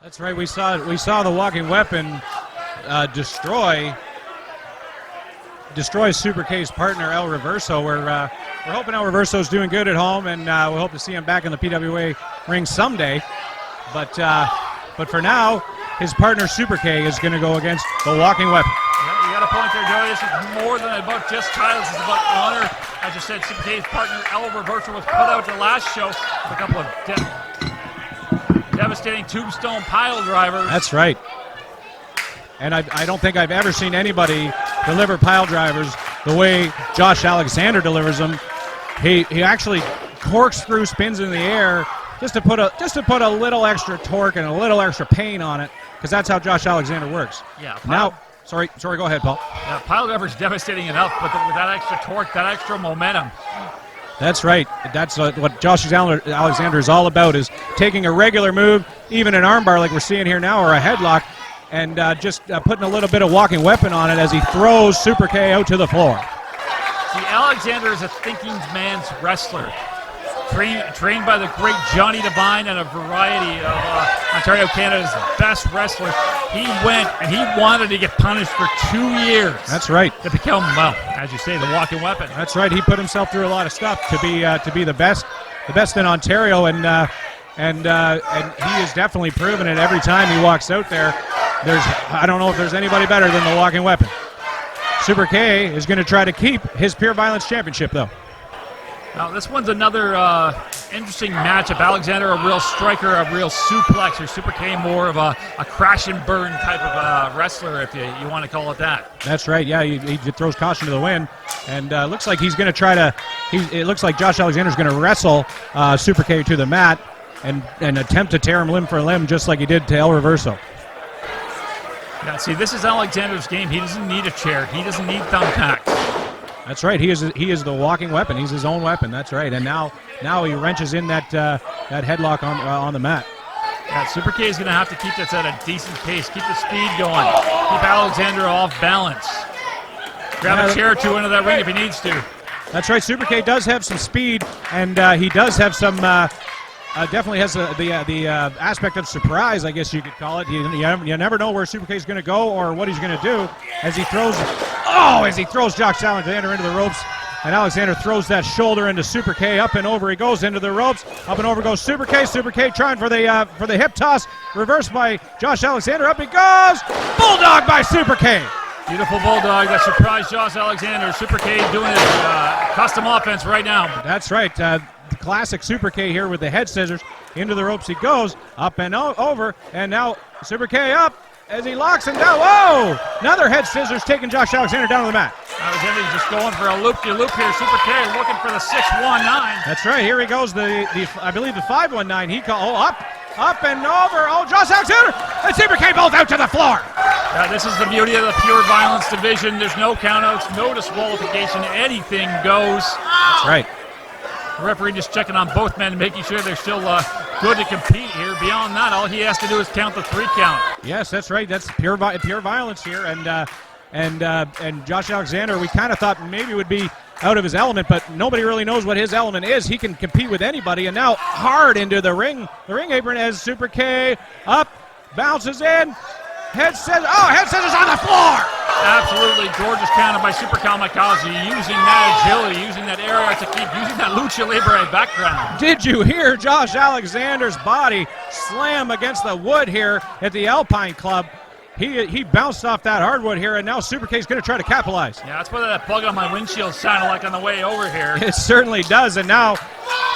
That's right. We saw the walking weapon destroy Super K's partner El Reverso. We're hoping El Reverso's doing good at home, and we hope to see him back in the PWA ring someday. But for now, his partner Super K is going to go against the walking weapon. Yeah, you got a point there, Joey. This is more than about just titles. It's about honor. As you said, Super K's partner El Reverso was put out the last show with a couple of devastating tombstone pile drivers. That's right. And I don't think I've ever seen anybody deliver pile drivers the way Josh Alexander delivers them. He actually corkscrew spins in the air just to put a little extra torque and a little extra pain on it, because that's how Josh Alexander works. Yeah. Now, sorry, go ahead, Paul. Yeah, pile driver's devastating enough, but with that extra torque, that extra momentum. That's right. That's what Josh Alexander is all about, is taking a regular move, even an armbar like we're seeing here now, or a headlock, and just putting a little bit of walking weapon on it as he throws Super K out to the floor. See, Alexander is a thinking man's wrestler, trained by the great Johnny Devine and a variety of Ontario, Canada's best wrestlers. He went and he wanted to get punished for 2 years. That's right. To become, well, as you say, the walking weapon. That's right. He put himself through a lot of stuff to be the best in Ontario, and he has definitely proven it every time he walks out there. I don't know if there's anybody better than the walking weapon. Super K is going to try to keep his Pure Violence Championship, though. Now, this one's another interesting matchup. Alexander, a real striker, a real suplexer. Super K, more of a crash and burn type of wrestler, if you want to call it that. That's right. Yeah, he throws caution to the wind, and looks like he's going to try to. It looks like Josh Alexander's going to wrestle Super K to the mat and attempt to tear him limb for limb, just like he did to El Reverso. Yeah, see, this is Alexander's game. He doesn't need a chair. He doesn't need thumbtacks. That's right. He is the walking weapon. He's his own weapon. That's right. And now he wrenches in that headlock on the mat. Yeah, Super K is going to have to keep this at a decent pace. Keep the speed going. Keep Alexander off balance. Grab a chair or two into that ring if he needs to. That's right. Super K does have some speed, and he does have some. Definitely has the aspect of surprise, I guess you could call it. You never know where Super K is going to go or what he's going to do as he throws Josh Alexander into the ropes, and Alexander throws that shoulder into Super K. Up and over he goes into the ropes. Up and over goes Super K. Super K trying for the hip toss, reversed by Josh Alexander. Up he goes, bulldog by Super K. Beautiful bulldog that surprised Josh Alexander. Super K doing his custom offense right now. That's right. The classic Super K here with the head scissors. Into the ropes he goes, up and over, and now Super K up as he locks him down. Whoa! Another head scissors taking Josh Alexander down to the mat. Alexander's just going for a loop-de-loop here. Super K looking for the 619. That's right. Here he goes. I believe the 519. He up and over. Oh, Josh Alexander! And Super K bolts out to the floor. This is the beauty of the Pure Violence division. There's no countouts, no disqualification. Anything goes. That's right. The referee just checking on both men, making sure they're still good to compete here. Beyond that, all he has to do is count the 3 count. Yes, that's right. That's pure violence here, and Josh Alexander, we kind of thought maybe would be out of his element, but nobody really knows what his element is. He can compete with anybody, and now hard into the ring apron as Super K up, bounces in, head scissors on the floor. Absolutely gorgeous counter by Super Kamikaze, using that agility, using that aerial technique, using that lucha libre background. Did you hear Josh Alexander's body slam against the wood here at the Alpine Club? He bounced off that hardwood here, and now Super K is going to try to capitalize. Yeah, that's what that plug on my windshield sounded like on the way over here. It certainly does, and now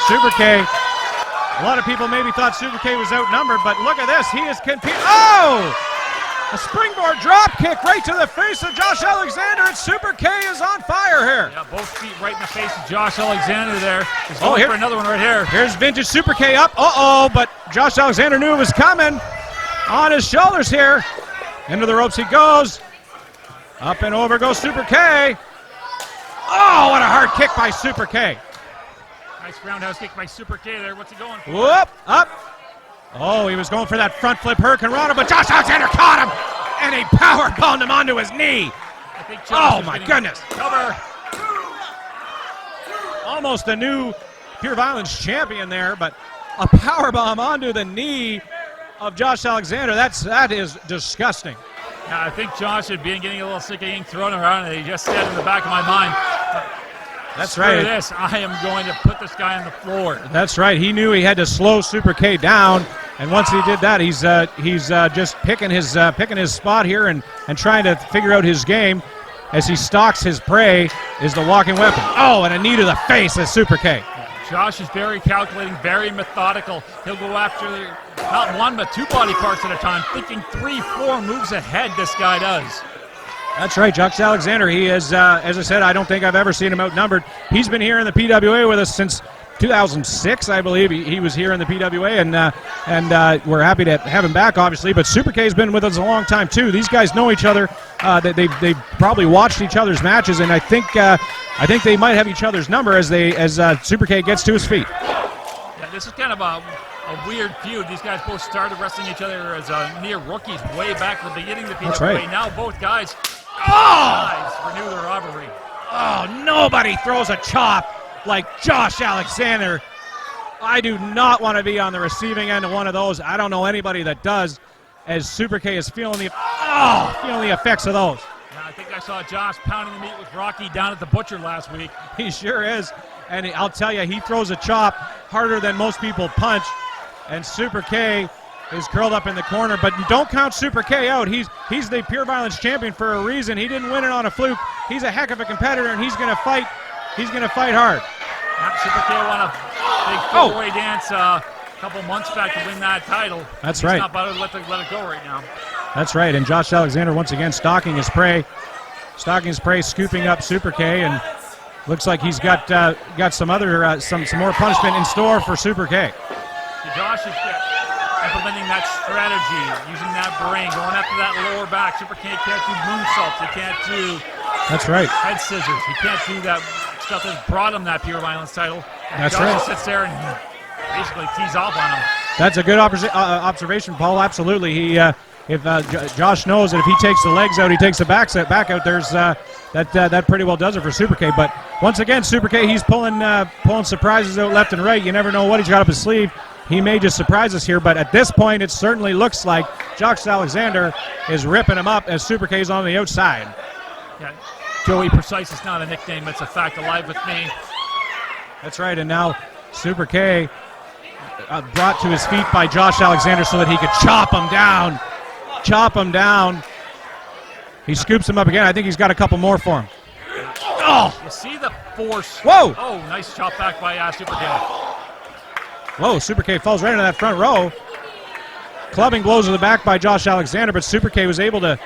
Super K, a lot of people maybe thought Super K was outnumbered, but look at this. He is competing. Oh! A springboard drop kick right to the face of Josh Alexander, and Super K is on fire here. Yeah, both feet right in the face of Josh Alexander there. He's going for another one right here. Here's vintage Super K up. But Josh Alexander knew it was coming. On his shoulders here. Into the ropes he goes. Up and over goes Super K. Oh, what a hard kick by Super K. Nice roundhouse kick by Super K there. What's he going for? Whoop, up. Oh, he was going for that front flip Hurricane Rana, but Josh Alexander caught him, and he powerbombed him onto his knee. I think Josh my goodness. Cover. Almost a new Pure Violence champion there, but a powerbomb onto the knee of Josh Alexander. That is disgusting. Yeah, I think Josh had been getting a little sick of getting thrown around, and he just said in the back of my mind, that's screw right. this, I am going to put this guy on the floor. That's right. He knew he had to slow Super K down, and once he did that, he's just picking his spot here and trying to figure out his game as he stalks his prey. Is the walking weapon. Oh, and a knee to the face as Super K. Josh is very calculating, very methodical. He'll go after not one but two body parts at a time, thinking 3-4 moves ahead. This guy does. That's right, Josh Alexander. He is, as I said, I don't think I've ever seen him outnumbered. He's been here in the PWA with us since 2006, I believe. He was here in the PWA, and we're happy to have him back, obviously. But Super K's been with us a long time too. These guys know each other. They've probably watched each other's matches, and I think they might have each other's number as Super K gets to his feet. Yeah, this is kind of a weird feud. These guys both started wrestling each other as near rookies way back at the beginning of the PWA. That's right. Now both guys renew their rivalry. Oh, nobody throws a chop like Josh Alexander. I do not want to be on the receiving end of one of those. I don't know anybody that does, as Super K is feeling the effects of those. Yeah, I think I saw Josh pounding the meat with Rocky down at the butcher last week. He sure is. And I'll tell you, he throws a chop harder than most people punch. And Super K is curled up in the corner. But don't count Super K out. He's the Pure Violence champion for a reason. He didn't win it on a fluke. He's a heck of a competitor, and he's going to fight. He's going to fight hard. Yeah, Super K won a big four-way dance a couple months back to win that title. That's right. He's not about to let it go right now. That's right. And Josh Alexander once again stalking his prey, scooping up Super K, and looks like he's got some other some more punishment in store for Super K. So Josh is implementing that strategy, using that brain, going after that lower back. Super K can't do moonsaults. He can't do head scissors. He can't do that stuff that brought him that Pure Violence title. And That's Josh right. just sits there and basically tees off on him. That's a good observation, Paul. Absolutely. If Josh knows that if he takes the legs out, he takes the back out. There's that pretty well does it for Super K. But once again, Super K, he's pulling surprises out left and right. You never know what he's got up his sleeve. He may just surprise us here, but at this point, it certainly looks like Josh Alexander is ripping him up as Super K's on the outside. Yeah, Joey Precise is not a nickname; it's a fact alive with me. That's right, and now Super K brought to his feet by Josh Alexander so that he could chop him down. He scoops him up again. I think he's got a couple more for him. Oh! You see the force. Whoa! Oh, nice chop back by Super K. Whoa, Super K falls right into that front row. Clubbing blows to the back by Josh Alexander, but Super K was able to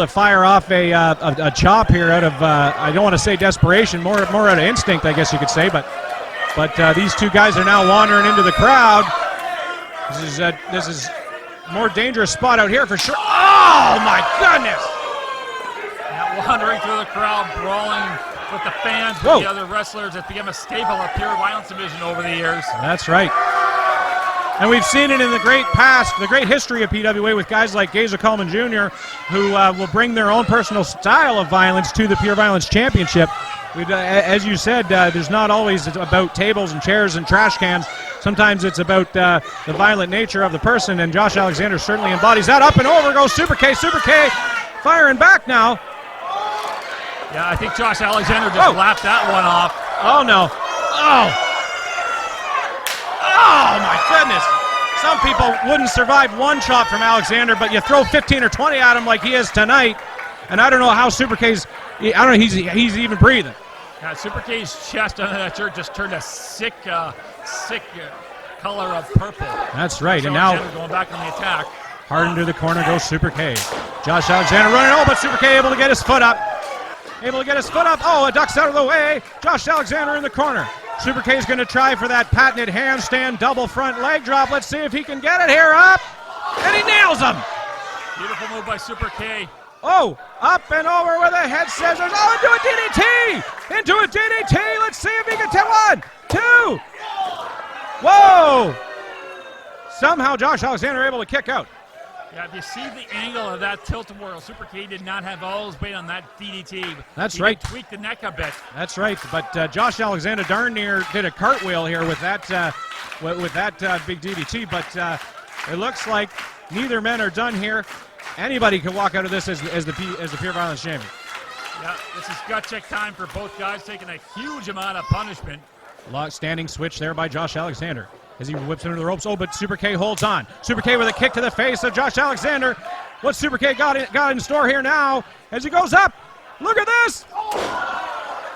fire off a chop here out of I don't want to say desperation, more out of instinct, I guess you could say. But these two guys are now wandering into the crowd. This is a more dangerous spot out here for sure. Oh my goodness! Now wandering through the crowd, brawling with the fans, with the other wrestlers. It's become a staple of Pure Violence division over the years. That's right. And we've seen it in the great past, the great history of PWA with guys like Gazer Coleman Jr., who will bring their own personal style of violence to the Pure Violence Championship. As you said, there's not always about tables and chairs and trash cans. Sometimes it's about the violent nature of the person, and Josh Alexander certainly embodies that. Up and over goes Super K. Super K firing back now. Yeah, I think Josh Alexander just lapped that one off. Oh, no. Oh, my goodness. Some people wouldn't survive one chop from Alexander, but you throw 15 or 20 at him like he is tonight, and I don't know how Super K's, I don't know, he's even breathing. Yeah, Super K's chest under that shirt just turned a sick color of purple. That's right, So and now going back on the attack. hard into the corner goes Super K. Josh Alexander running, but Super K able to get his foot up. Oh, it ducks out of the way. Josh Alexander in the corner. Super K is going to try for that patented handstand double front leg drop. Let's see if he can get it here. Up, and he nails him. Beautiful move by Super K. Oh, up and over with a head scissors. Oh, into a DDT. Into a DDT. Let's see if he can take 1, 2. Whoa. Somehow Josh Alexander able to kick out. Yeah, if you see the angle of that tilt-a-whirl, Super K did not have all his weight on that DDT. That's right. He tweaked the neck a bit. That's right, but Josh Alexander darn near did a cartwheel here with that big DDT, but It looks like neither men are done here. Anybody could walk out of this as the Pure Violence champion. Yeah, this is gut check time for both guys, taking a huge amount of punishment. Standing switch there by Josh Alexander as he whips into the ropes. Oh, but Super K holds on. Super K with a kick to the face of Josh Alexander. What's Super K got in store here now as he goes up? Look at this!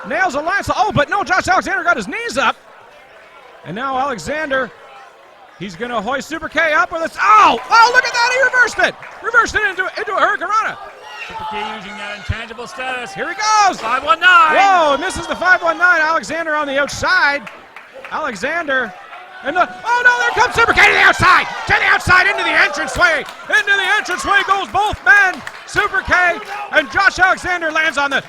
Nails a lance. Oh, but no, Josh Alexander got his knees up. And now Alexander, he's going to hoist Super K up with a... Oh, look at that. He reversed it. Reversed it into a Hurricanrana. Super K using that intangible status. Here he goes. 519. Whoa, misses the 519. Alexander on the outside. Alexander. And oh no, there comes Super K to the outside. To the outside, into the entranceway. Into the entranceway goes both men. Super K and Josh Alexander lands on the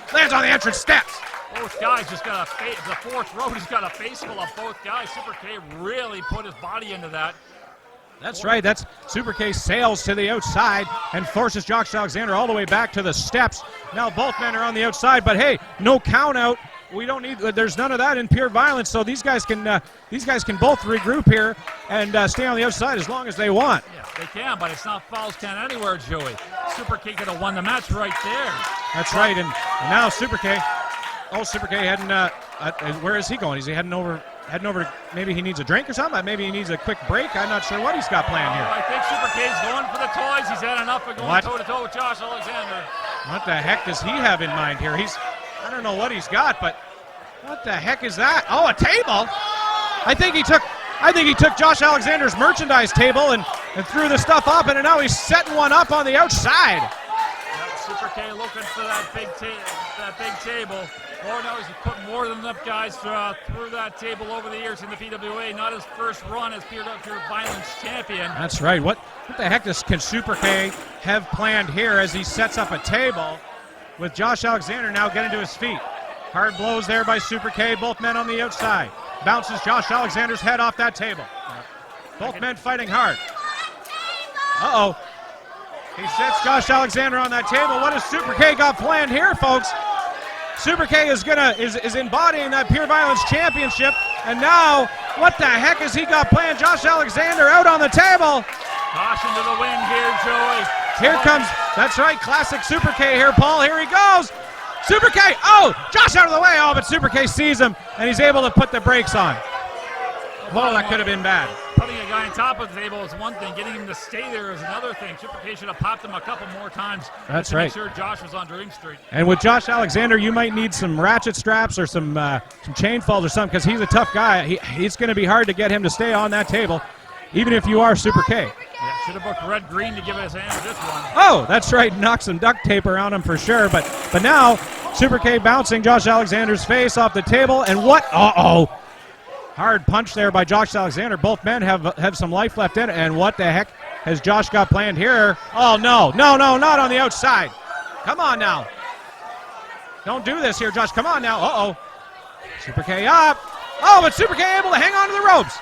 entrance steps. Both guys just got the fourth row just got a face full of both guys. Super K really put his body into that. That's right. That's Super K sails to the outside and forces Josh Alexander all the way back to the steps. Now both men are on the outside, but hey, no count out. We don't need. There's none of that in Pure Violence, so these guys can both regroup here and stay on the outside as long as they want. Yeah, they can, but it's not falls count anywhere, Joey. Super K could have won the match right there. That's right, and now Super K. Oh, Super K heading. Where is he going? Is he heading over? Maybe he needs a drink or something. Maybe he needs a quick break. I'm not sure what he's got planned here. I think Super K's going for the toys. He's had enough of going toe to toe with Josh Alexander. What the heck does he have in mind here? I don't know what he's got, but what the heck is that? Oh, a table. I think he took Josh Alexander's merchandise table and threw the stuff up, and now he's setting one up on the outside. Yep, Super K looking for that big table. Lord knows he's put more than enough guys through that table over the years in the PWA. Not his first run as Pure Violence champion. That's right. What the heck can Super K have planned here as he sets up a table with Josh Alexander now getting to his feet? Hard blows there by Super K. Both men on the outside. Bounces Josh Alexander's head off that table. Both men fighting hard. Uh-oh. He sets Josh Alexander on that table. What has Super K got planned here, folks? Super K is embodying that Pure Violence championship, and now what the heck has he got planned? Josh Alexander out on the table. Caution to the wind here, Joey. Here comes, that's right, classic Super K here, Paul. Here he goes. Super K, oh, Josh out of the way. Oh, but Super K sees him, and he's able to put the brakes on. Oh, that could have been bad. Putting a guy on top of the table is one thing. Getting him to stay there is another thing. Super K should have popped him a couple more times. That's to right. Make sure Josh was on Dream Street. And with Josh Alexander, you might need some ratchet straps or some chain falls or something, because he's a tough guy. He's going to be hard to get him to stay on that table, even if you are Super K. Yeah, should have booked Red Green to give us hand with this one. Oh, that's right. Knock some duct tape around him for sure. But now Super K bouncing Josh Alexander's face off the table, and what? Uh-oh. Hard punch there by Josh Alexander. Both men have some life left in it. And what the heck has Josh got planned here? Oh, no, not on the outside. Come on now. Don't do this here, Josh. Come on now. Uh-oh. Super K up. Oh, but Super K able to hang on to the ropes.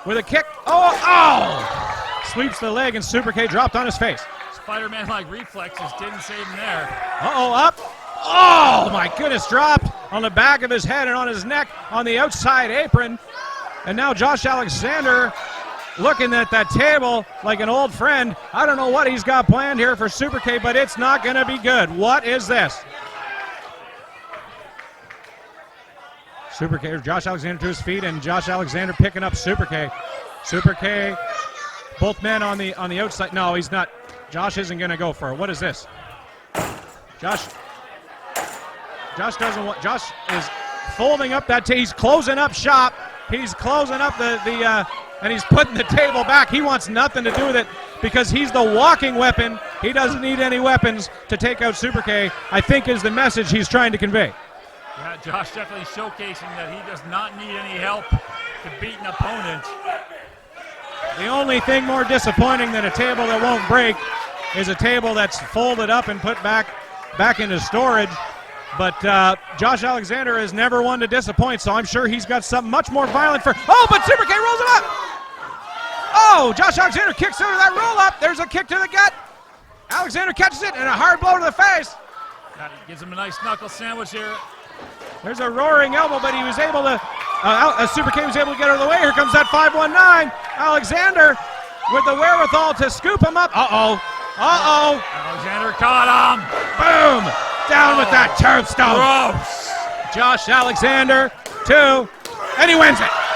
With a kick. Oh! Sweeps the leg, and Super K dropped on his face. Spider-Man-like reflexes didn't save him there. Uh-oh, up. Oh, my goodness, dropped on the back of his head and on his neck on the outside apron. And now Josh Alexander looking at that table like an old friend. I don't know what he's got planned here for Super K, but it's not going to be good. What is this? Super K, Josh Alexander to his feet, and Josh Alexander picking up Super K. Super K, both men on the outside. No, he's not. Josh isn't going to go for it. What is this? Josh doesn't want. Josh is folding up that. He's closing up shop. He's closing up and he's putting the table back. He wants nothing to do with it because he's the walking weapon. He doesn't need any weapons to take out Super K, I think is the message he's trying to convey. Yeah, Josh definitely showcasing that he does not need any help to beat an opponent. The only thing more disappointing than a table that won't break is a table that's folded up and put back into storage. But Josh Alexander is never one to disappoint, so I'm sure he's got something much more violent for. Oh, but Super K rolls him up! Oh, Josh Alexander kicks out of that roll up. There's a kick to the gut. Alexander catches it and a hard blow to the face. That gives him a nice knuckle sandwich here. There's a roaring elbow, but he was able to. Super K was able to get out of the way. Here comes that 519. Alexander with the wherewithal to scoop him up. Uh-oh. Uh-oh. Alexander caught him. Boom. Down with that turf stone. Gross. Josh Alexander, 2, and he wins it.